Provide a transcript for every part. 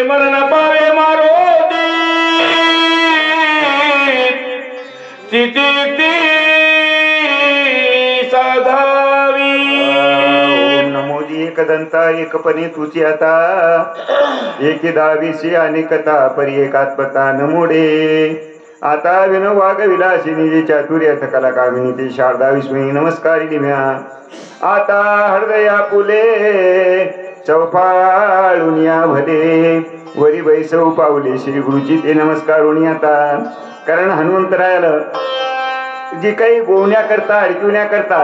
मरण पावे मारोती तिथे साधावी. ओम नमोजी एकदंता एकपणे तुझी आता एकी दहावीशी अनेकता परी एकात्मता नमोडे. आता विनो वाघ विलासिनी चातुर्य सकला कामिनी ती शारदा विस्मयी नमस्कारी दिव्या. आता हृदया फुले चौफाळुनिया भले वरी वैसव पावले श्री गुरुची ते नमस्कारुणी. आता कारण हनुमंतरायाला जी काही गोवण्याकरता अडकवण्याकरता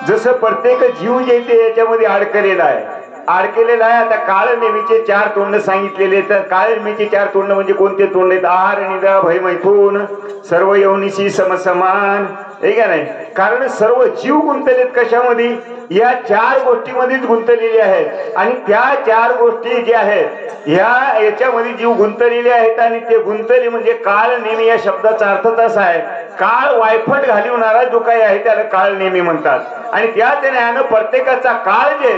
जसं प्रत्येक जीव जे ते याच्यामध्ये अडकलेला आहे आता काळ नेहमीचे 4 तोंड सांगितलेले. तर काळ नेहमीचे 4 तोंड म्हणजे कोणते तोंड आहेत? आहार निद्रा भय मैथून सर्व यवनीशी समसमान हे का नाही. कारण सर्व जीव गुंतलेत कशामध्ये? या 4 गोष्टीमध्येच गुंतलेले आहेत. आणि त्या 4 गोष्टी ज्या आहेत याच्यामध्ये जीव गुंतलेले आहेत. आणि ते गुंतले म्हणजे काळ नेहमी या शब्दाचा अर्थ असा आहे, काळ वायफट घालवणारा जो काही आहे त्याला काळ नेहमी म्हणतात. आणि त्याच न्यायानं प्रत्येकाचा काळ जे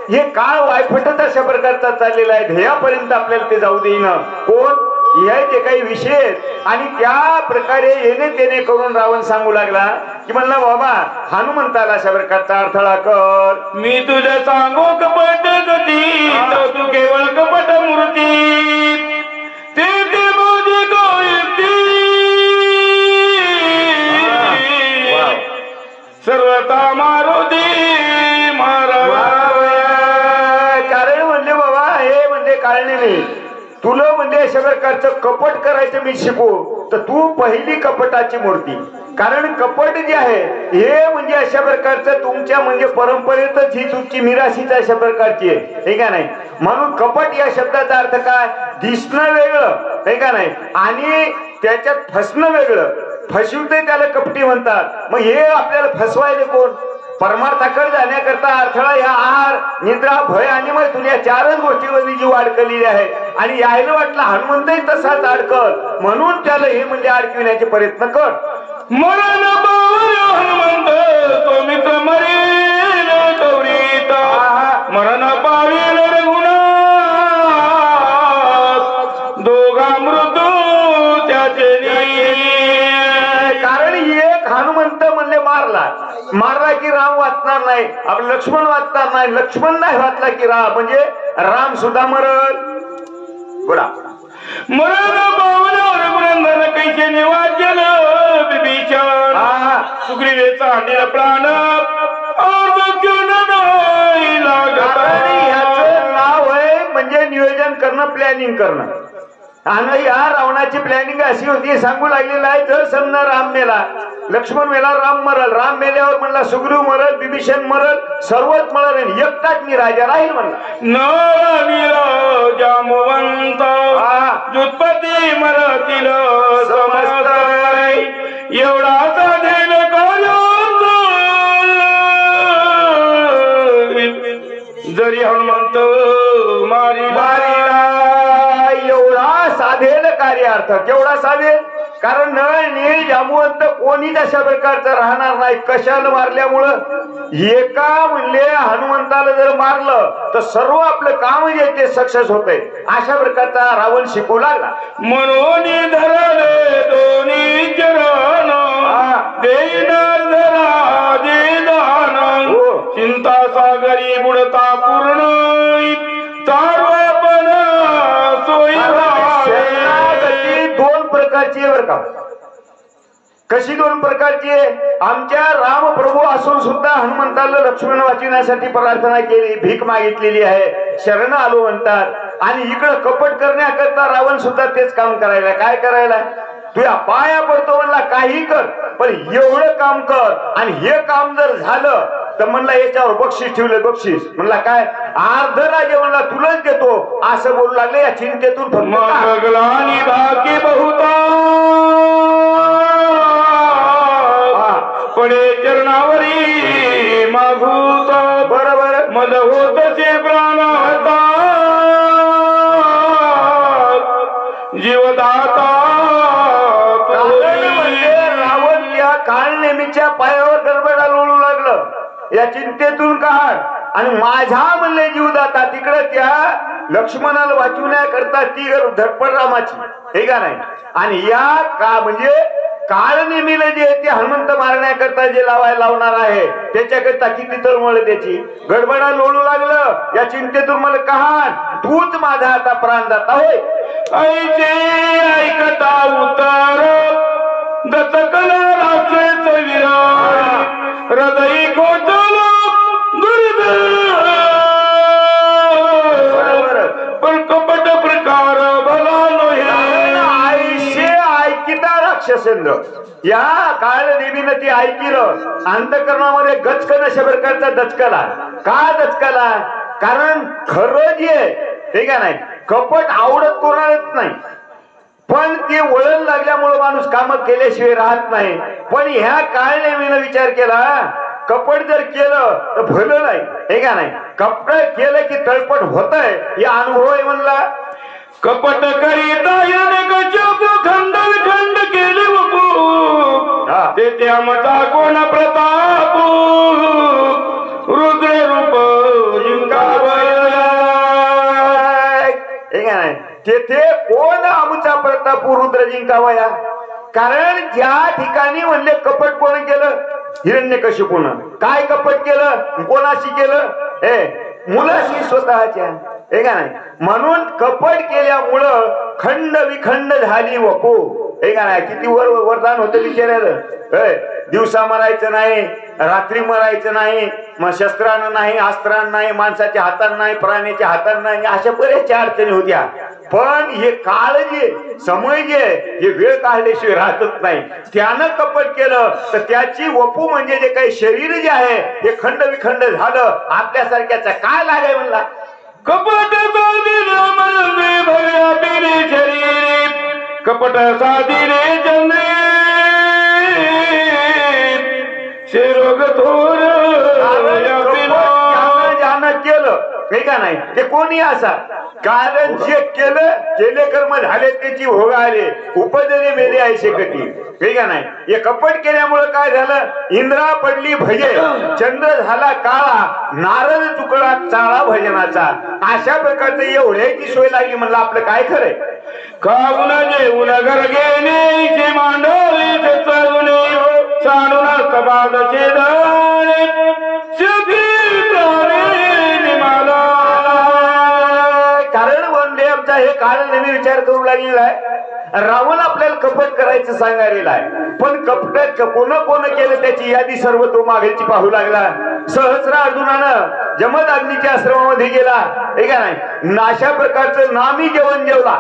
हे काळ वायफटच अशा प्रकारचा चाललेला आहे. ध्येयापर्यंत आपल्याला ते जाऊ देईन कोण हे जे काही विषय आहेत. आणि त्या प्रकारे येणे तेने करून रावण सांगू लागला की म्हणला बाबा हनुमंताला अशा प्रकारचा अडथळा कर. मी तुझं सांगू कपट गती तू केवळ कपट मूर्ती ते मोदी गोयती सर्वता मारुती कारण म्हणले बाबा हे म्हणजे काळणे नाही तुला म्हणजे अशा प्रकारचं कपट करायचं मी शिकू तर तू पहिली कपटाची मूर्ती. कारण कपट जे आहे हे म्हणजे अशा प्रकारचं तुमच्या म्हणजे परंपरेतच ही तुमची मिराशीच अशा प्रकारची आहे हे का नाही. म्हणून कपट या शब्दाचा अर्थ काय? दिसणं वेगळं हे का नाही आणि त्याच्यात फसणं वेगळं. फसवते त्याला कपटी म्हणतात. मग हे आपल्याला फसवायला कोण? परमार्थाकडे जाण्याकरता अडथळा या आहार निद्रा भय आणि मैथून या 4च गोष्टीमध्ये जीव अडकलेली आहे. आणि यायला वाटलं हनुमंतही तसाच अडकल म्हणून त्याला हे म्हणजे अडकविण्याचे प्रयत्न कर. मरण हनुमंत तो मित्र मरेल गौरीता मरण पावेल रघुनाथ दोघा मृत्यू त्याचे. कारण एक हनुमंत म्हणले मारला की राम वाचणार नाही, आपलं लक्ष्मण वाचणार नाही. लक्ष्मण नाही वाचला की राम म्हणजे राम सुद्धा मरल. बोला मरण पावल्यावर पुरंदर कैसे निवाजल बिभीषण सुग्रीवेचा आणलेला प्राण ह्याचं नाव आहे म्हणजे नियोजन करणं प्लॅनिंग करणं. आणि या रावणाची प्लॅनिंग अशी होती सांगू लागलेला आहे जर समजा राम मेला लक्ष्मण मेला राम मरल. राम मेल्यावर म्हणला सुग्रीव मरल विभीषण मरल सर्वच मरल एकटाच मी राजा राहील म्हणला. जामवंत जुत्पती मरतील समस्त एवढा साधेल जरी हनुमंत मारिला एवढा साधेल कार्यार्थ. केवढा साधेल? कारण नळ नीळ जामवंत कोणीच अशा प्रकारचं राहणार नाही. कशाला मारल्यामुळं? एका म्हणले हनुमंताला जर मारलं तर सर्व आपलं काम जे ते सक्सेस होतंय अशा प्रकारचा रावण शिकू लागला. म्हणून धरले दोन्ही चरण देईन चिंता सागरी बुडता पूर्ण तारवापण सोयी. 2 प्रकारची आहे बरं का. कशी 2 प्रकारची आहे? आमच्या रामप्रभू असून सुद्धा हनुमंताला लक्ष्मण वाचविण्यासाठी प्रार्थना केली भीक मागितलेली आहे शरण आलो म्हणतात. आणि इकडं कपट करण्याकरता रावण सुद्धा तेच काम करायला. काय करायला? तुझ्या पाया पडतो म्हणला काही कर पण एवढं काम कर. आणि हे काम जर झालं तर म्हणला याच्यावर बक्षीस ठेवलं. बक्षीस म्हणला काय? अर्ध राजे म्हणला तुलाच देतो असं बोलू लागले. या चिंतेतून भाग्य बहुता पडे चरणावरी मागूत बरोबर मद होत से प्राण होता जीवदाता. रावण या काळ नेहमीच्या पायावर गडबडा लोळू लागलं. या चिंतेतून काढ आणि माझा म्हणले जीवदाता. तिकडे त्या लक्ष्मणाला वाचवण्याकरता ती धडपड रामाची, हे का नाही. आणि या का म्हणजे काळ नेमीला जे ते हनुमंत मारण्याकरता जे लावणार आहे त्याच्याकरता किती तळमळ त्याची. गडबडा लोळू लागलं या चिंतेतून मला कहाण, तूच माझा आता प्राणदाता होय. ऐचे ऐकता उतर दतकला राक्षस विराट हृदय कोचलो पण कपट प्रकार भला आईशे ऐकिता राक्षसेंद्र, या काळ देवीनं ती ऐकिलं. अंतकरणामध्ये गचकन अशा प्रकारचा दचकला. का दचकला? कारण खरं जे आहे ते का नाही, कपट आवडत कोणालाच नाही, पण ते वळण लागल्यामुळे माणूस काम केल्याशिवाय राहत नाही. पण ह्या काळ नेमीनं विचार केला, कपट जर केलं तर भलं नाही, हे का नाही. कपट केलं की तळपट होत आहे, या अनुभव आहे म्हणला. कपट करीता खंड विखंड केले वपू ते त्यामता कोण प्रताप रुद्र रूप तेथे कोण आमचा प्रताप रुद्र जिंकावया. कारण ज्या ठिकाणी म्हणले कपट कोण केलं, हिरण्यकशिपून. काय कपट केलं, कोणाशी केलं, मुलाशी स्वतःच्या, हे का नाही. म्हणून कपट केल्यामुळं खंड विखंड झाली वपू, हे का नाही. किती वरदान होतं विचारायला. दिवसा मरायचं नाही, रात्री मरायचं नाही, मग शस्त्रानं नाही, अस्त्रानं नाही, माणसाच्या हातानं नाही, प्राण्याच्या हातानं नाही, अशा बऱ्याचशा अडचणी होत्या. पण हे काळ जे समय जे हे वेळ काढल्याशिवाय राहतच नाही. त्यानं कपट केलं तर त्याची वपू म्हणजे जे काही शरीर जे आहे हे खंड विखंड झालं. आपल्यासारख्याचा काय लागाय म्हणला. कपट शरीर कपट साधिरे चंद्रे शिरोग थोर ज्यानं केलं, हे का नाही, ते कोणी असा. कारण जे केले कर्म झाले त्याची भोग आले, उपजले मेले ऐसे कटी, हे का नाही. हे कपट केल्यामुळे काय झालं, इंद्रा पडली भजे, चंद्र झाला काळा, नारद चुकला चाळा भजनाचा. अशा प्रकारचं एवढ्याची सोय लागली म्हणलं. आपलं काय खरंय. खाऊन जेवून घर गेले मांडवले साडून सबादचे दाणे कारण वनडे आमचा हे कारण नेहमी विचार करू लागलेला आहे. रावण आपल्याला कपट करायचं सांगायला आहे, पण कपट कोण केलं त्याची यादी सर्व तो मागेची पाहू लागला. सहस्र अर्जुनानं जमद अग्नीच्या आश्रमामध्ये गेला, हे का नाही. अशा प्रकारचं नामी जेवण जेवला,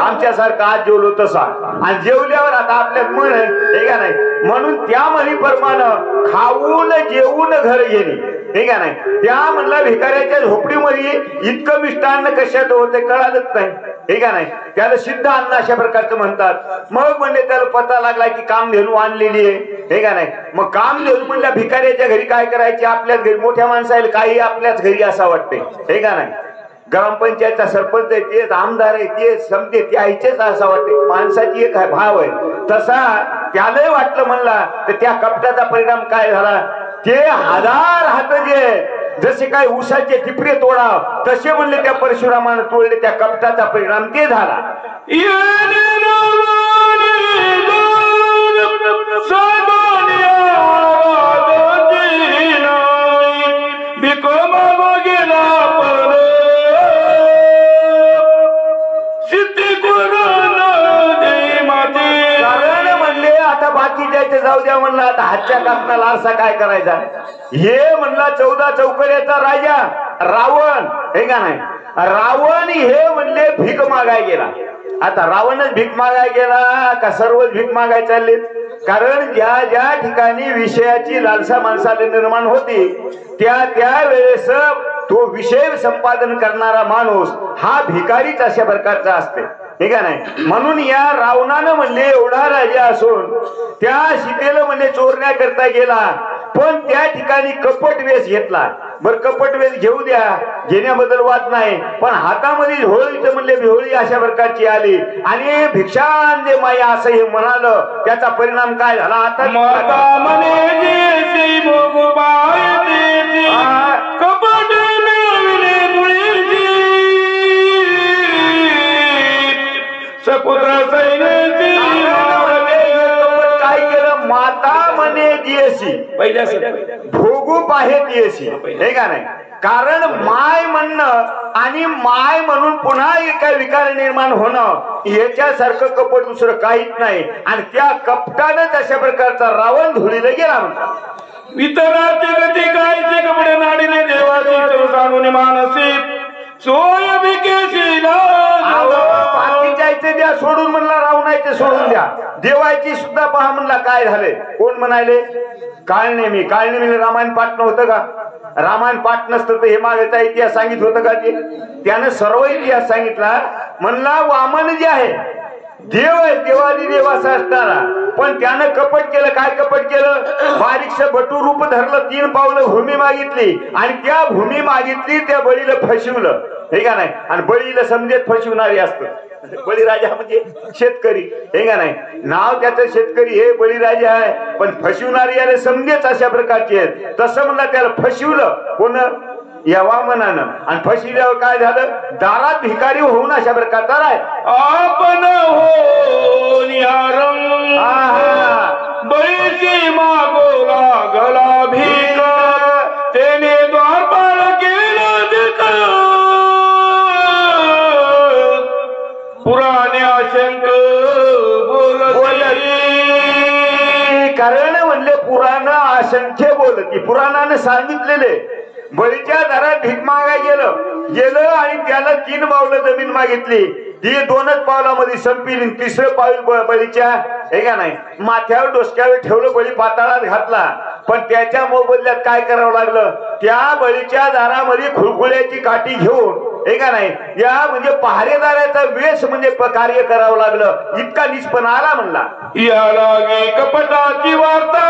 आमच्यासारखं आज जेवलो तसा. आणि जेवल्यावर आता आपल्यात मन आहे, हे का नाही. म्हणून त्या म्हणीप्रमाणे खाऊन जेवून घर गेली, हे का नाही. त्या म्हणला भिकाऱ्याच्या झोपडीमध्ये इतकं मिष्टान्न कशात होते कळालंच नाही, हे का नाही. त्याला सिद्ध अन्न अशा प्रकारचं म्हणतात. मग म्हणले त्याला पता लागला की कामधेनू आणलेली आहे, हे का नाही. मग कामधेनू म्हणल्या भिकाऱ्याच्या घरी काय करायचे, आपल्याच घरी. मोठ्या माणसाला काही आपल्याच घरी असं वाटते, हे का नाही. ग्रामपंचायतचा सरपंच आहे तेच, आमदार आहे तेच, समजे ते आईचेच असं वाटते. माणसाची एक भाव आहे तसा त्यालाही वाटलं म्हणला. तर त्या कपटाचा परिणाम काय झाला, ते 1000 हात जे जसे काय उसाचे टिपरे तोडाव तसे म्हणले त्या परशुरामानं तोडले. त्या कपटाचा परिणाम ते झाला. बाकी जायचं जाऊ द्या म्हणलं, आता हातच्या कापणाला आरसा काय करायचा. हे म्हणला 14 चौकड्याचा राजा रावण, हे का नाही. रावण हे म्हणले भीक मागाय गेला. आता रावणच भीक मागाय गेला का सर्वच भीक मागाय चालले. कारण ज्या ज्या ठिकाणी विषयाची लालसा माणसाला निर्माण होती त्या वेळेस तो विषय संपादन करणारा माणूस हा भिकारीच अशा प्रकारचा असते, ठीक आहे नाही. म्हणून या रावणानं म्हणले एवढा राजा असून त्या सीतेला म्हणले चोरण्या करता गेला, पण त्या ठिकाणी कपट वेश घेतला. बर कपट वेश घेऊ द्या, घेण्याबद्दल वाद नाही, पण हातामध्ये झोळीचं म्हणले झोळी अशा प्रकारची आली आणि भिक्षान दे माया असं हे म्हणालं. त्याचा परिणाम काय झाला, आता पाह्यसी पहिल्या भोगू पाहेत येसी, हे का नाही? कारण माय म्हणणं आणि माय म्हणून पुन्हा एका विकार निर्माण होणं याच्यासारखं कपट दुसरं काहीच नाही. आणि त्या कपटानंच अशा प्रकारचा रावण धुळीला गेला म्हणतात. वितराची गती कायचे कपडे नाडीने देवाची चव जाणून मानसी सोय भिकेशी बाकीच्या द्या सोडून म्हणला, रावणाचे सोडून द्या, देवाची सुद्धा पहा म्हणला. काय झाले? कोण म्हणाले? काळनेमी. काळनेमीने रामायण पाठ नव्हतं का? रामायण पाठ नसतं तर हे मागेचा इतिहास सांगित होतं का? ते त्यानं सर्व इतिहास सांगितला. म्हणला वामन जे आहे देव आहे, देवादी देव असा असणारा, पण त्यानं कपट केलं. काय कपट केलं? बारीकस बटू रूप धरलं, 3 पावलं भूमी मागितली आणि त्या भूमी मागितली, त्या बळीला फसवलं, हे का नाही? आणि बळीला समजेत फसवणारी असतं. बळीराजा म्हणजे शेतकरी, हे का नाही? नाव त्याचं शेतकरी, हे बळीराजा आहे, पण फसवणारी याला समजेच अशा प्रकारचे आहेत. तसं म्हणलं त्याला फसवलं कोण? या वामनानं. आणि फसविल्यावर काय झालं? दारात भिकारी होऊन अशा प्रकारचा आहे. आपण हो बळीची मागो लागला भीक त्याने द्वारपाल केलं दिक पुराणे आशंक बोलली. कारण म्हणले पुराण असंख्य बोलती. पुराणानं सांगितलेले बळीच्या दारात भीक मागाय गेलं आणि त्याला 3 पावलं जमीन मागितली. ती 2च पावलामध्ये संपली. 3रं पाऊल बळीच्या, हे का नाही, माथ्यावर डोसक्यावर ठेवलं. बळी पाताळात घातला. पण त्याच्या मोबदल्यात काय करावं लागलं? त्या बळीच्या दारामध्ये खुळखुळ्याची काठी घेऊन, हे का नाही, या म्हणजे पहारेदाराचा वेश म्हणजे कार्य करावं लागलं. इतका निष्पण आला म्हणला. या लागे कपटाची वार्ता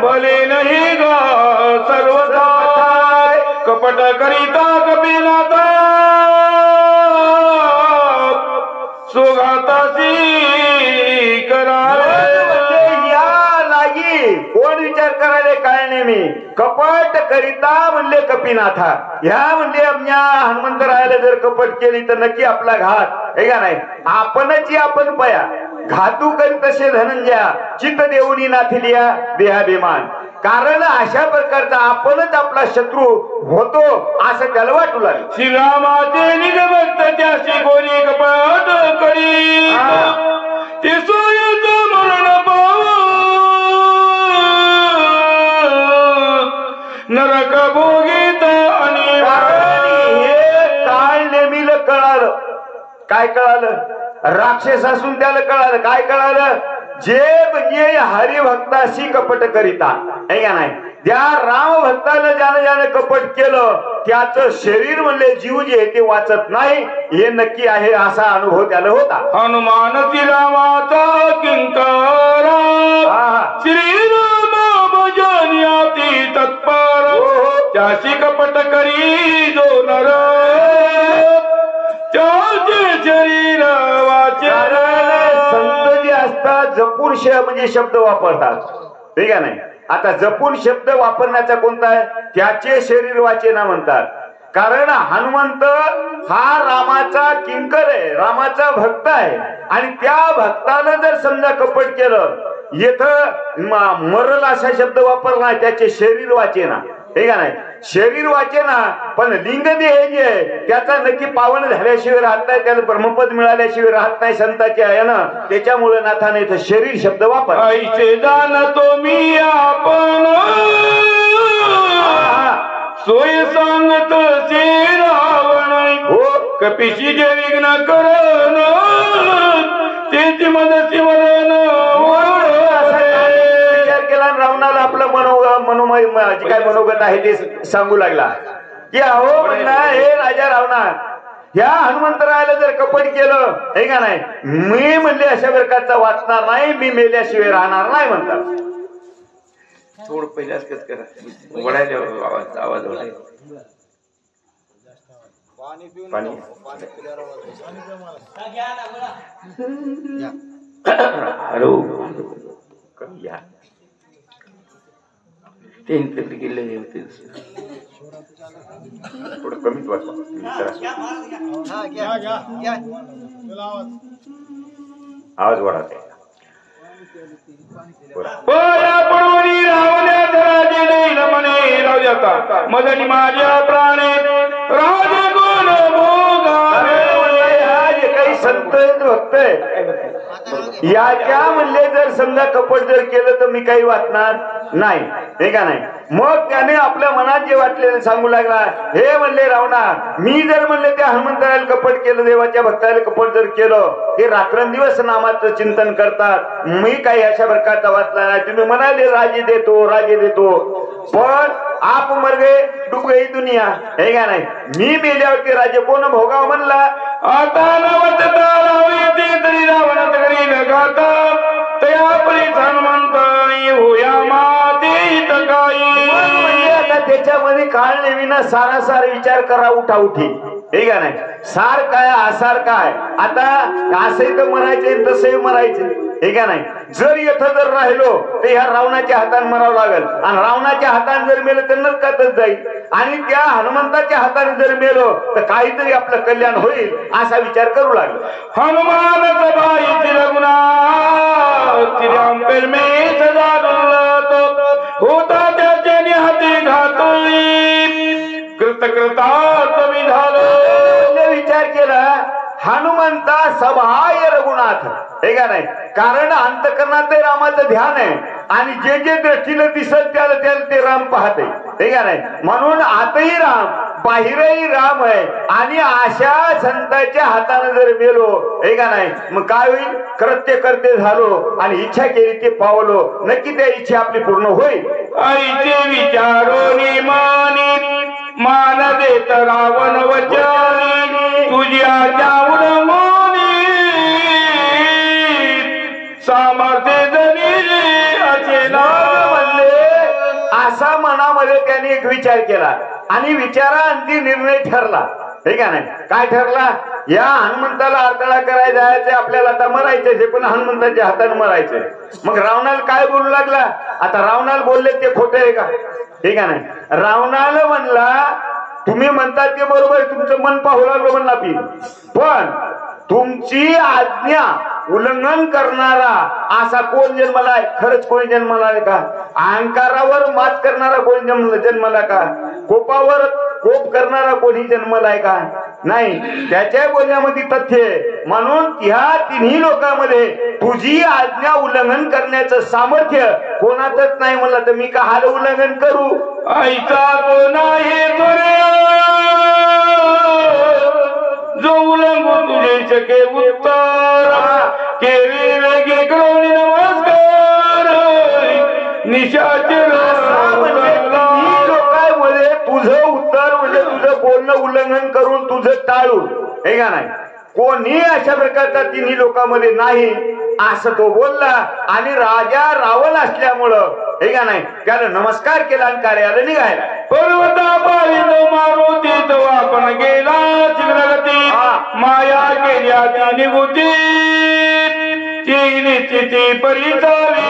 भले नाही ग सर्वदा कपट करिता कपिनाथा सुगाताची करावे. या लागी कोण विचार करायला? काय नेहमी कपट करिता म्हणले कपिनाथा. ह्या म्हणले आमच्या हनुमंतरायाला जर कपट केली तर नक्की आपला घात, हे का नाही? आपणच आपण पया घातू करी तसे धनंजया चित्त देऊनी नाथिलिया देहाभिमान. कारण अशा प्रकारचा आपणच आपला शत्रू होतो असं त्याला वाटू लागलं. श्रीरामाचे निज भक्त त्याशी कोणी कपट करी ते सोयच मरण पाव नरक भोगीत आणि हे काळ नेमीला कळालं. काय कळालं? राक्षस असून त्याला कळालं. काय कळालं? जे म्हणजे हरिभक्ताशी कपट करिता, हे का नाही, ज्या राम भक्तानं ज्यानं कपट केलं त्याचं शरीर म्हणले जीव जे आहे ते वाचत नाही, हे नक्की आहे असा अनुभव त्याला होता. हनुमान श्रीरामाचा किंकरा श्रीराम भजन्याती तत्पर त्याशी कपट करी जो नर त्याचे शरीर वाचे. संत जे असतात जपून म्हणजे शब्द वापरतात, ठीक आहे नाही. आता जपून शब्द वापरण्याचा कोणता आहे? त्याचे शरीर वाचेना म्हणतात. कारण हनुमंत हा रामाचा किंकर आहे, रामाचा भक्त आहे. आणि त्या भक्तानं जर समजा कपट केलं, येथं मरल असा शब्द वापरला, त्याचे शरीर वाचेना, हे का नाही. शरीर वाचेना, पण लिंगदेह जे आहे त्याचा नक्की पावन झाल्याशिवाय राहत नाही, त्याला ब्रह्मपद मिळाल्याशिवाय राहत नाही संतांच्या आहे ना. त्याच्यामुळे नाथाने इथं शरीर शब्द वापर. ऐसे जाणतो मी आपण सोय सांगत रावण हो कपिशी जे विघ्न करण तेची मदती मरण. रावणाला आपलं मनोमय काय मनोगत आहे ते सांगू लागला की अहो म्हणला, हे राजा रावणा, ह्या हनुमंतरायाला जर कपट केलं, हे का नाही, मी म्हणले अशा प्रकारचा वाचणार नाही, मी मेल्याशिवाय राहणार नाही म्हणतात. थोडं पहिल्याच कच करा वडायला आवाज वडाय पाणी हॅलो या तिकडे गेले होते थोडं कमीच वाचवा, आवाज वाढवते. पळून रावण्यात राजे देईल म्हणे रावजाता मदनी माझ्या प्राणे राजे कोण भोगावे. जे काही संत आहेत, भक्त आहे, याच्या म्हणले जर समजा कपट जर केलं तर मी काही वाटणार नाही, हे का नाही. मग त्याने आपल्या मनात जे वाटलेलं सांगू लागला, हे म्हणले रावणा, मी जर म्हणले त्या हनुमंतराला कपट केलं, देवाच्या भक्ताला कपट जर केलं, ते रात्रंदिवस नामाचं चिंतन करतात, मी काही अशा प्रकारचा वाचला नाही. तुम्ही म्हणाले राजे देतो, राजे देतो, पण आप मर गए डूब गई दुनिया, हे का नाही. मी मेल्यावरती राज्य कोण भोगाव म्हणला. आता नवतता रावते तरी रावणात घरी न गाता तया परी हनुमंत होया माते तकाई. म्हणजे आता त्याच्यामध्ये काळ नेविना सारासार विचार करा, उठा उठी, हे का नाही. सार काय आसार काय, आता असंही तर मरायचे तसंही मरायचे, हे का नाही. जर इथं जर राहिलो तर ह्या रावणाच्या हाताने मरावं लागेल, आणि रावणाच्या हाताने जर मेलं तर नरकातच जाईल, आणि त्या हनुमंताच्या हाताने जर मेलो तर काहीतरी आपलं कल्याण होईल असा विचार करू लागलो. हनुमानच बाई रघुना श्रीराम में सदा होता त्याचे निहाती घातोई कृतकृतार्थ विधान. विचार केला, हनुमंता सभाय रघुनाथ, हे का नाही. कारण अंतकरणात रामाचं ध्यान आहे, आणि जे जे दृष्टीला दिसत त्याला त्याला ते राम पाहते, हे का नाही. म्हणून आतही राम बाहेरही राम आहे, आणि अशा संतांच्या हाताने जर मेलो, हे का नाही, मग काय होईल. कृत्य करते झालो आणि इच्छा केली ते पावलो, नक्की त्या इच्छा आपली पूर्ण होईल. आईचे विचारोनी मानी मान देत रावण वचनी तुझी आज्ञा उडवणी सामर्थ्य जनी असे नाव म्हणले. असा मनामध्ये त्याने एक विचार केला, आणि विचारांती निर्णय ठरला, हे का नाही. काय ठरला. या हनुमंताला अडथळा करायला जायचे, आपल्याला आता मरायचे, पण हनुमंताच्या हाताने मरायचे. मग रावणाला काय बोलू लागला. आता रावणाला बोलले ते खोटे आहे का, हे का नाही. रावणाला म्हणला, तुम्ही म्हणतात ते बरोबर, तुमचं मन पाहू लागलो म्हणला, पण तुमची आज्ञा उल्लंघन करणारा असा कोण जन्माला आहे. खरंच कोणी जन्माला आहे का. अहंकारावर मात करणारा कोणी जन्माला का. कोपावर कोप करणारा कोणी जन्माला आहे का नाही. त्याच्या बोलण्यामध्ये तथ्य आहे. म्हणून ह्या तिन्ही लोकांमध्ये तुझी आज्ञा उल्लंघन करण्याचं सामर्थ्य कोणातच नाही म्हणला, तर मी का हाल उल्लंघन करू. आईचा कोण आहे जो उल्लंघू तुझे शके उत्तर केवी वेगे करून नमस्कार निशाचर. लोकांमध्ये तुझं उत्तर म्हणजे तुझं बोलणं उल्लंघन करून तुझं टाळून, हे का नाही. कोणी अशा प्रकारचा तिन्ही लोकांमध्ये नाही असं तो बोलला, आणि राजा रावण असल्यामुळं, हे का नाही, त्याला नमस्कार केला आणि कार्याला निघायला. पर्वता पाहिलं मारुती तो आपण गेला चित्रगती माया केल्या ती निगुती चिनी परिचाली.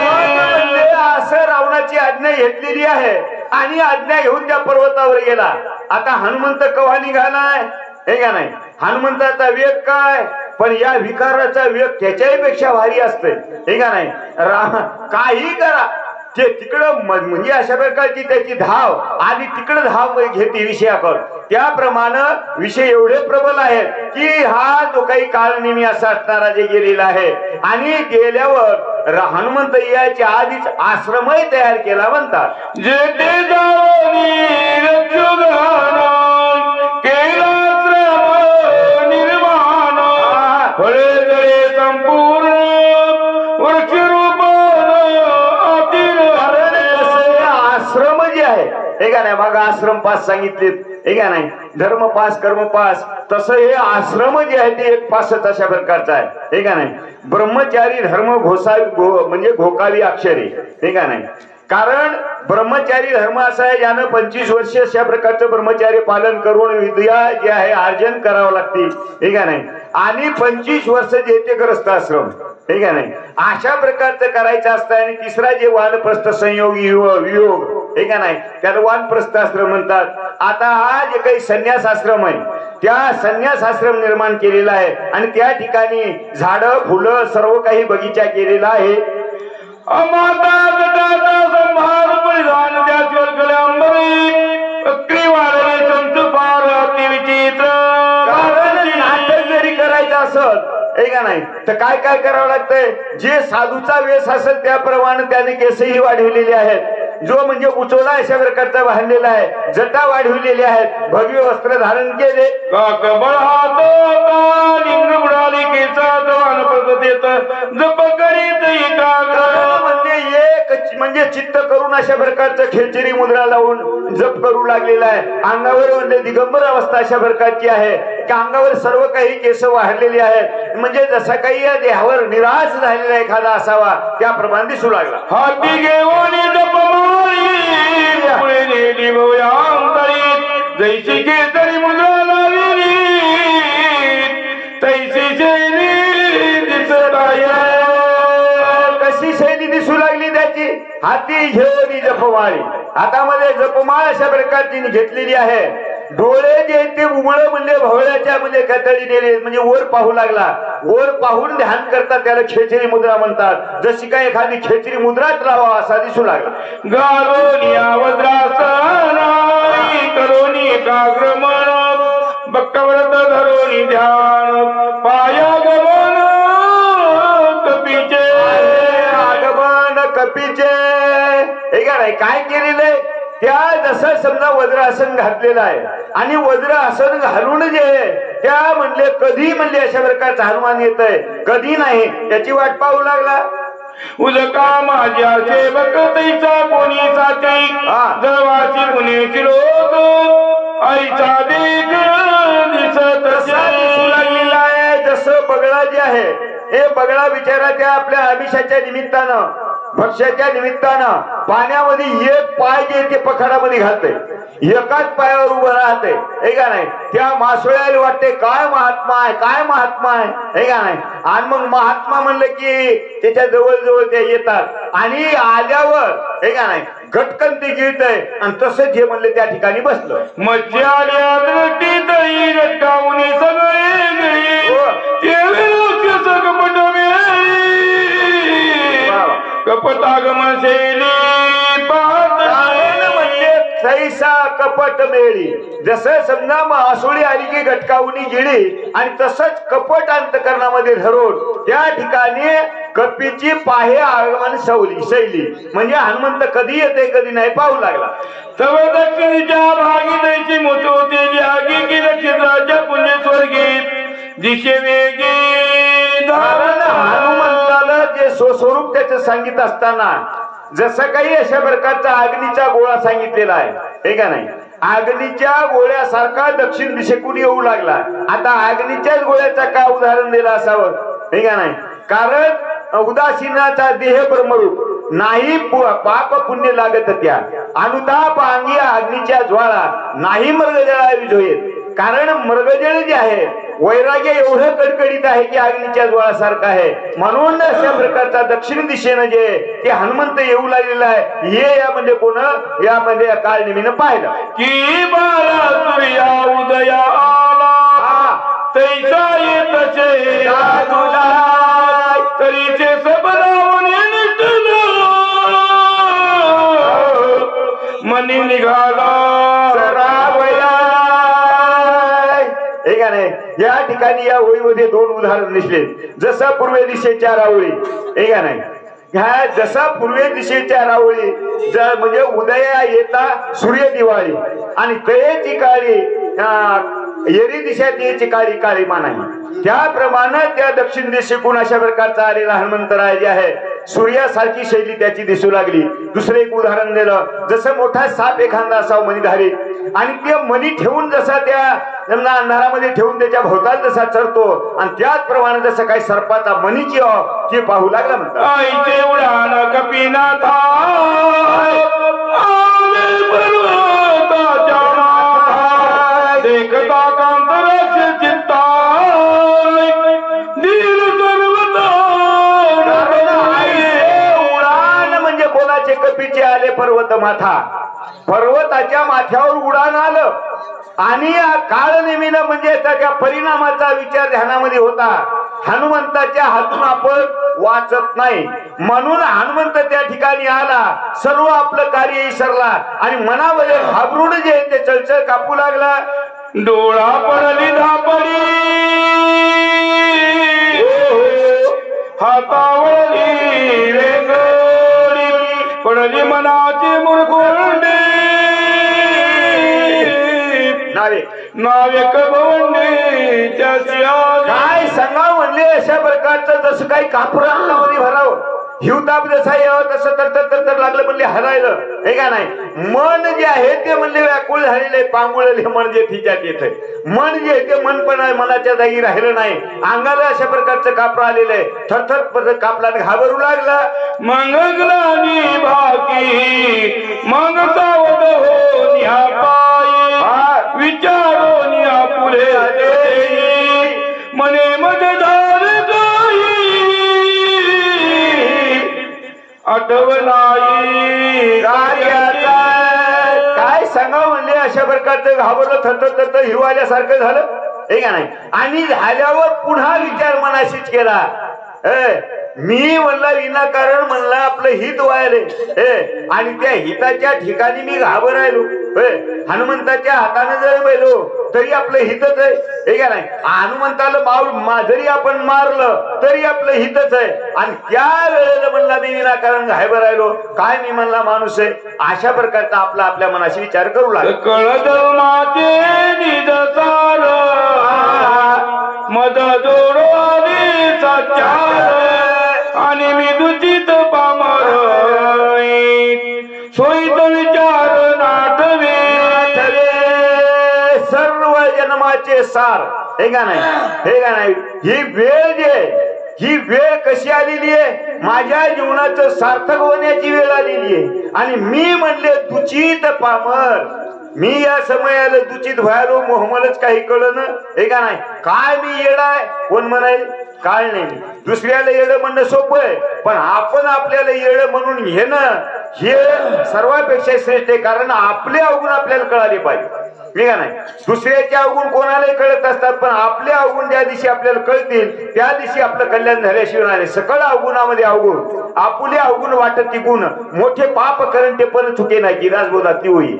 असं रावणाची आज्ञा घेतलेली आहे, आणि आज्ञा घेऊन त्या पर्वतावर गेला. आता हनुमंत केव्हा निघालाय, हे का नाही. हनुमंताचा वेग काय, पण या विकाराचा वेग त्याच्याही पेक्षा भारी असते, हे का नाही. काही करा ते तिकडं म्हणजे अशा प्रकारची त्याची धाव, आणि तिकडं धाव घेते विषयाकडे. त्याप्रमाणे विषय एवढे प्रबल आहेत की हा जो काही काळ नेहमी असा असणारा जे गेलेला आहे, आणि गेल्यावर हनुमंत याच्या आधीच आश्रमही तयार केला म्हणतात. जे ते निर्माण फळे जळे संपूर्ण वृक्षरूप आश्रम जे आहे, हे का नाही. बघा आश्रम पास सांगितलेत, हे का नाही. धर्म पास कर्म पास, तसं हे आश्रम जे आहे ते एक पासच अशा प्रकारचा आहे, हे का नाही. ब्रह्मचारी धर्म म्हणजे घोकावी अक्षरे, हे का नाही. कारण ब्रह्मचारी धर्म असा आहे ज्यानं 25 वर्ष अशा प्रकारचं ब्रह्मचारी पालन करून विद्या जे आहे अर्जन करावं लागते, हे का नाही. आणि 25 वर्ष जे ते ग्रस्त आश्रम, हे का नाही. अशा प्रकारचं करायचं असतं. आणि तिसरा जे वानप्रस्थ संयोगी वियोग, हे का नाही, त्याला वानप्रस्थ आश्रम म्हणतात. आता हा जे काही संन्यास आश्रम आहे, त्या संन्यास आश्रम निर्माण केलेला आहे, आणि त्या ठिकाणी झाडं फुलं सर्व काही बगीचा केलेला आहे. माता जटाचा संभार परिधान त्याचवर गले अंबरी अक्री वाढले संत फार अति विचित्र. नाटक जरी करायचं असत हे का नाही तर काय काय करावं लागतंय. जे साधूचा वेश असेल त्याप्रमाणे त्याने केसही वाढविलेले आहेत. जो म्हणजे उचोला अशा प्रकारचा बांधलेला आहे. जटा वाढविलेले आहेत. भगवे वस्त्र धारण केले. कबळ हात लिंग बुडाली केसात वान पद्धतीत जप करीत एकाग्र. म्हणजे चित्त करून अशा प्रकारचं खेचरी मुद्रा लावून जप करू लागलेला आहे. अंगावर म्हणजे दिगंबर अवस्था अशा प्रकारची आहे की अंगावर सर्व काही केस वाढलेली आहेत. म्हणजे जसा काही या देहावर निराश झालेला एखादा असावा त्याप्रमाणे दिसू लागला. हाती घेऊन जप पुढे नेली भव्यांतरी जैसी केसरी मुद्रा लावली तैसी शैली दिसत आहे. कशी शैली दिसू लागली त्याची. हाती घेऊन जपमाळी हातामध्ये जपमाळ अशा प्रकारची घेतलेली आहे. डोळे जे ते उघड म्हणजे भवळ्याच्या म्हणजे कतळीने म्हणजे वर पाहू लागला. वर पाहून ध्यान करतात त्याला खेचरी मुद्रा म्हणतात. जशी काय एखादी खेचरी मुद्राच लावा असा दिसू लागला. गारोनिया वज्रासनाई करोनी एकाग्र मन बक्कव्रत धरोनी ध्यान पाया गमन कपीचे. आगमन कपीचे हे काय केलेलं आहे. त्या जसं समजा वज्रासन घातलेलं आहे आणि वज्रासन घालून जे त्या म्हणले कधी म्हणले अशा प्रकारचा हनुमान येत आहे कधी नाही त्याची वाट पाहू लागला. उलका माझ्या सेवक तैसा कोणी साची जळवाची पुण्याची लोक आईचा देख दिसत दिसू लागलेला आहे. जसं बगळा जे आहे हे बगळा बिचारा त्या आपल्या आमिषाच्या निमित्तानं भक्ष्याच्या निमित्तानं पाण्यामध्ये एक पाय जे ते पखाडामध्ये घालते. एकाच पायावर उभं राहते हे का नाही. त्या मासोळ्याला वाटते काय महात्मा आहे काय महात्मा आहे हे का नाही. आणि मग महात्मा म्हणलं की त्याच्या जवळ जवळ ते येतात आणि आल्यावर हे का नाही घटकन ते गिळतय आणि तसंच जे म्हणले त्या ठिकाणी बसलं. मज्जाल्या दृष्टीतही घटकावून सगळे कपटागमन शैली म्हणजे सैसा कपट मेळी. जसं समजा मासोळी आली की घटकावून गिळी आणि तसंच कपट अंतकरणामध्ये धरून त्या ठिकाणी कपीची पाहे आगमन शैली म्हणजे हनुमंत कधी येते कधी नाही पाहू लागला. तव दक्षिणेच्या भागी दैची मोठ होते आगी की नक्षत्राच्या पुण्यस्वर्गी दिशे वेगी धारण. हनुमंताला जे स्वस्वरूप त्याचं सांगित असताना जसं काही अशा प्रकारचा अग्नीचा गोळा सांगितलेला आहे हे का नाही. अग्नीच्या गोळ्यासारखा दक्षिण दिशेकडून येऊ लागला. आता अग्नीच्याच गोळ्याचा का उदाहरण दिलं असावं हे का नाही. कारण उदासीनाचा देह ब्रह्मरूप नाही पाप पुण्य लागत त्या अनुताप अंगी अग्नीच्या ज्वाळा नाही मृगजळा विजोयेत. कारण मृगजळ जे आहे वैराग्य एवढं कडकडीत आहे की अग्नीच्या ज्वाळासारखं आहे. म्हणून अशा प्रकारचा दक्षिण दिशेनं जे ते हनुमंत येऊ लागलेला आहे हे या म्हणजे कोण या म्हणजे काळ निमित्त पाहिलं की बाला सूर्या उदया आला तैसा येतसे तरीचे सबलावून मनी निघाला सरावया. हे का नाही. या ठिकाणी या ओळीमध्ये दोन उदाहरण दिसले. जसं पूर्वे दिशेच्या रावळी हे का नाही. ह्या जसा पूर्वे दिशेच्या रावळी म्हणजे उदया येता सूर्य दिवाळी आणि तयेची काळी येरी दिशा त्याची काळी काळी मानाई. त्याप्रमाणे त्या दक्षिण दिशेकडून अशा प्रकारचा आलेला हनुमंतराय जे आहे सूर्यासारखी शैली त्याची दिसू लागली. दुसरं एक उदाहरण दिलं. जसं मोठा साप एखादा असावं मणीधारी आणि ते मणी ठेवून जसा त्या अंधारामध्ये ठेवून त्याच्या भोवताल जसा चढतो आणि त्याचप्रमाणे जसं काही सर्पाचा मणीची ती पाहू लागला म्हणतात. आईचे उडान कपिनाथा देखता कांतराक्ष चित्ता दीर सर्वता. उडान म्हणजे कोणाचे कपीचे आले पर्वत माथा पर्वताच्या माथ्यावर उडान आलं आणि काळनेमीनं म्हणजे त्याच्या परिणामाचा विचार ध्यानामध्ये होता. हनुमंताच्या हातून आपण वाचत नाही म्हणून हनुमंत त्या ठिकाणी आला, सर्व आपलं कार्य विसरला आणि मनामध्ये घाबरून जे ते चळचळ कापू लागला. डोळा पडली धापडी हातावळली वेगळी पडली मनाची मुरगुंडी नावे कबवंडी काय सांगा म्हणले. अशा प्रकारचं जसं काही कापूर अंगामध्ये भरावं, हिवताप जसा यावं तसं तर लागलं म्हणले हरायलं हे का नाही. मन जे आहे ते म्हणले व्याकुळ झालेले, पांगुळले मन जे ठिकाण येते, मन जे ते मन पण मनाच्या जागी राहिलं नाही. अंगाला अशा प्रकारचं कापड आलेलं आहे, थरथर कापला घाबरू लागला. मंगलानी भाकी मग सावध हो न्या पायी विचारो न्या पुढे मने मध्ये धार आठवणाई कार्याचा. काय सांगा म्हणले. अशा प्रकारचं घाबरलं, थरथर हिरवाल्यासारखं झालं हे का नाही. आणि झाल्यावर पुन्हा विचार मनाशीच केला. मी म्हणला विनाकारण म्हणला आपलं हित व्हायले आणि त्या हिताच्या ठिकाणी मी घाबरायलो. हनुमंताच्या हाताने जरी बेलो तरी आपलं हितच आहे हे का नाही. हनुमंताला जरी आपण मारलं तरी आपलं हितच आहे. आणि त्या वेळेला म्हणला मी विनाकारण घाबरायलो, काय मी म्हणला माणूस आहे. अशा प्रकारचा आपला आपल्या मनाशी विचार करू लागला. कळद माते निज सार मद जोडो आणि मी दुचित पामर सोयीत विचार नाटवे सर्व जन्माचे सार हे का नाही. हे का नाही. ही वेळ ही वेळ कशी आलेली आहे, माझ्या जीवनाचं सार्थक होण्याची वेळ आलेली आहे. आणि मी म्हणले दुचित पामर, मी या समयाला दूषित व्हायलो, मोहमलच काही कळलं हे का नाही. काय मी येडाय कोण म्हणाल, काय नाही. दुसऱ्याला येडं म्हणणं सोपं आहे, पण आपण आपल्याला येडं म्हणून घेणं हे सर्वापेक्षा श्रेष्ठ आहे. कारण आपले अवगुण आपल्याला कळाले पाहिजे हे का नाही. दुसऱ्याचे अवगुण कोणालाही कळत असतात, पण आपले अवगुण ज्या दिवशी आपल्याला कळतील त्या दिवशी आपलं कल्याण झाल्याशिवाय नाही. सकळ अवगुणामध्ये अवगुण, आपुले अवगुण वाटत ती गुण, मोठे पाप करण ते पण चुके नाही की राजबोधा ती होईल.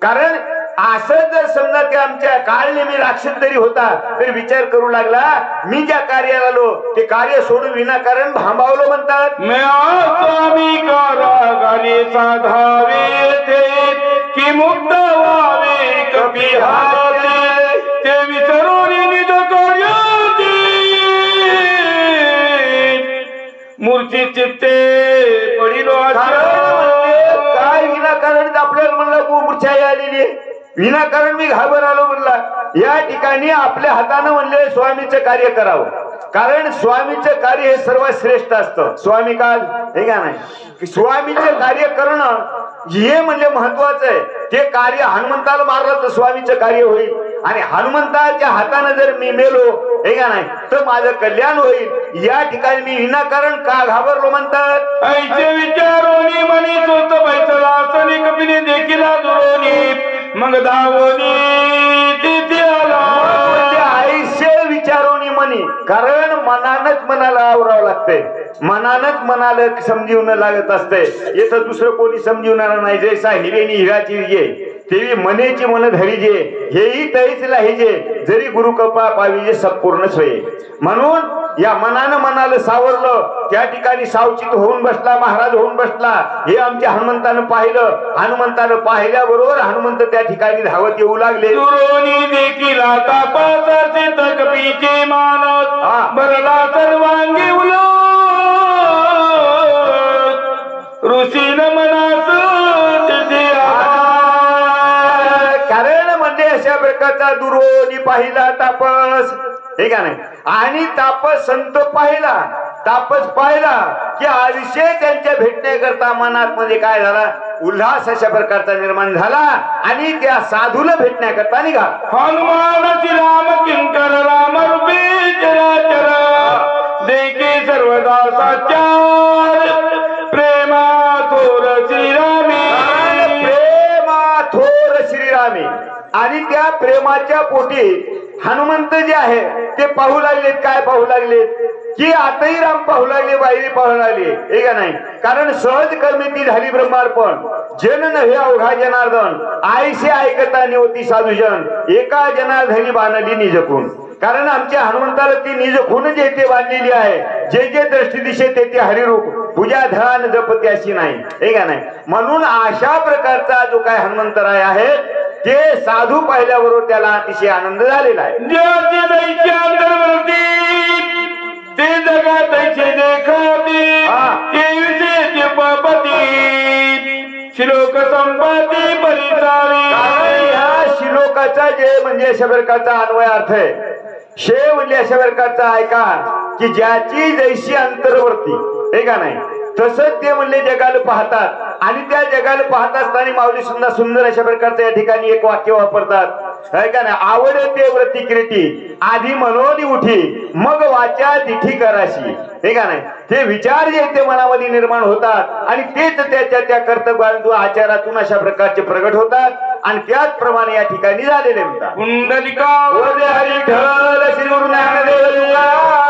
कारण असं जर समजा ते आमच्या काळनेमी राक्षस जरी होता तरी विचार करू लागला, मी ज्या कार्याला आलो ते कार्य सोडून विनाकारण भांबावलं म्हणतात. स्वामी कारागारी साधावे ते की मुक्त व्हावे कपिहाते ते विसरून निज कार्याचे मूर्ती चित्ते पडिलो. काय विनाकारण आपल्याला म्हणलं मूर्छा आलेली आहे, विनाकारण मी घाबरलो म्हणला. या ठिकाणी आपल्या हातानं म्हणले स्वामीचं कार्य करावं, कारण स्वामीचं कार्य हे सर्वात श्रेष्ठ असतं. स्वामी काल हे का नाही. स्वामीचं कार्य करणं हे म्हणजे महत्वाचं आहे. ते कार्य हनुमंताला मारलं तर स्वामीचं कार्य होईल, आणि हनुमंताच्या हाताने जर मी मेलो हे का नाही तर माझं कल्याण होईल. या ठिकाणी मी विनाकारण का घाबरलो म्हणतात. ऐसे विचारोनी मनी सोत बैसला असनी कपिने देखील दुरोनी मग धावोनी तिथे आला. ऐसे विचारोनी मनी, कारण मनानच मनाला आवरावं लागतंय, मनानच मनाला समजीवणं लागत असतंय. इथं दुसरं कोणी समजीवणार नाही. जैसा हिरेनी हिराची जे तेवी मनेची मन धरीजे हेही तैच लाहिजे जरी गुरु कृपा पाविजे संपूर्णच होय. म्हणून या मनानं मनाला सावरलं, त्या ठिकाणी सावचित होऊन बसला, महाराज होऊन बसला. हे आमच्या हनुमंतानं पाहिलं. हनुमंतानं पाहिल्याबरोबर हनुमंत त्या ठिकाणी धावत येऊ लागले. दुरोनी देखील तापाचे तकपीचे मानस भरला सर्वांगी उलट ऋषीन मनास कारण म्हणजे अशा प्रकारचा दुरोनी पाहिला तापस हे का नाही. आणि तापस संत पाहिला, तापस पाहिला की आयुष्य त्यांच्या भेटण्याकरता मनात म्हणजे काय झाला, उल्हास अशा प्रकारचा निर्माण झाला आणि त्या साधूला भेटण्याकरता निघा. हनुमान राम किंकर राम रूपे चराचर देखे सर्वदा साचार प्रेमा थोर श्रीरामे. प्रेम आणि त्या प्रेमाच्या पोटी हनुमंत जे आहे ते पाहू लागलेत. काय पाहू लागलेत की आताही राम पाहू लागले, बाहेर पाहू लागले, हे का नाही. कारण सहज कर्मी ती झाली ब्रह्मार्पण, जन नव्हे अवघा जनार्दन, आईसे ऐकता निवती साधुजन, एका जनार्दनी बांधली निजकून. कारण आमच्या हनुमंताला ती निजखून जे ते बांधलेली आहे, जे जे दृष्टी दिशे ते ते हरिरूप, पूजा ध्यान जप त्याशी नाही, हे का नाही. म्हणून अशा प्रकारचा जो काय हनुमंतराय आहे ते साधू पाहिल्याबरोबर त्याला अतिशय आनंद झालेला आहे. ज्याची दैची अंतर्वृत्ती ते जगात देखते, ते विषयचे पापती श्लोक संपत्ती परिचारी. ह्या श्लोकाचा जे म्हणजे अशा प्रकारचा अन्वय अर्थ आहे, शे म्हणजे अशा प्रकारचा ऐका की ज्याची जैशी अंतर्वर्ती, हे का नाही, तसंच ते म्हणले जगाला पाहतात. आणि त्या जगाला पाहत असताना माऊली सुद्धा सुंदर अशा प्रकारचं या ठिकाणी एक वाक्य वापरतात, है का नाही. आवडते व्रती क्रिटी, आधी मनोनी उठी मग वाचा दिठी कराशी, हे का नाही. ते विचार जे ते मनामध्ये निर्माण होतात आणि तेच त्याच्या त्या कर्तव्यातून आचारातून अशा प्रकारचे प्रगट होतात आणि त्याचप्रमाणे या ठिकाणी झालेले म्हणतात. कुंडलिका हरी विठ्ठल श्री गुरु ज्ञानदेव तुकाराम.